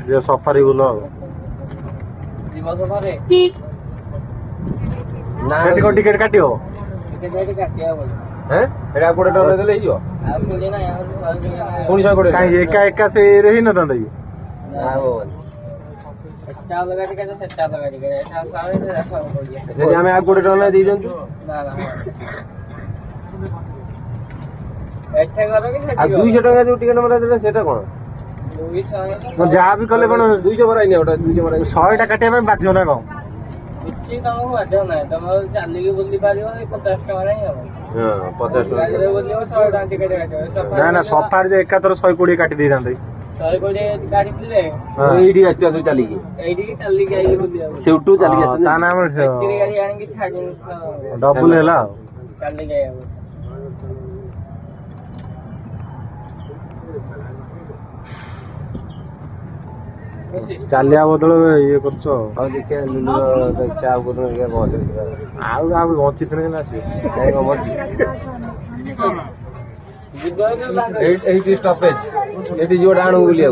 যে সফারি গুলো ନା ସେଠି କଣ ଟିକେଟ କାଟିବ? ହେଁ ଏଟା କୋଡିଏ ଟଙ୍କା ଦେଲେ ହେଇଯିବ ପୁଣି 120 କାହିଁ ଏକା ଏକା ସେଇରେ ହିଁ ନଥାନ୍ତା କି? ସେଠି ଆମେ ଆଉ 20 ଟଙ୍କା ଦେଇଦିଅନ୍ତୁ ଆଉ 200 ଟଙ୍କା ଯୋଉ ଟିକେଟ ମରା ଦେଲେ ସେଟା କଣ ଯାହା ବି କଲେ କଣ 200 ଭରାଇନି ଓଟା 200 ଭରାଇନି 100ଟା କାଟିବା ପାଇଁ ବାଧ୍ୟ ନା କଣ? କିଛି ତମକୁ ବାଧ୍ୟ ନାହିଁ, ତମେ ଚାଲିକି ବୁଲି ପାରିବ 50 ଟଙ୍କା ହିଁ ହବ। ହଁ 50 ଟଙ୍କା ଗାଡ଼ିରେ ବୁଲିବ 100 ଟଙ୍କା ଟିକେଟ କାଟିବ। ନା ନା ସଫାରି ଯେ ଏକାଥର 120 କାଟି ଦେଇଥାନ୍ତେ। 120 କାଟିଥିଲେ ଏଇଠି ଆସିବା ତୁ ଚାଲିକି ଏଇଠିକି ଚାଲିକି ଆଇକି ବୁଲିବାକୁ। ସେଉଠୁ ଚାଲିକି ଆସିବା ତା ନାମ ବେଟ୍ରି ଗାଡ଼ି ଆଣିକି ଛାଡ଼ିବୁ ଡବଲ ହେଲା ଆଉ। ଚାଲିକି ଆଇବାକୁ। ଚାଲିବା ବଦଳ ଇଏ କରୁଛ ଆଉ। ଆଉ ଦେଖିବା ଲୁଲୁର ଇଚ୍ଛା ଆଉ କୋଉଦିନ ଦେଖିବା ବସରେ ଯିବା ଆଉ ଆଉ ବଞ୍ଚିଥିଲେ କେମିତି ଆସିବ? କାଇଁ କଣ ବଞ୍ଚି ଏଇଠି ଷ୍ଟପେଜ ଏଇଠି ଯିବ ଡାଣକୁ ବୁଲିବାକୁ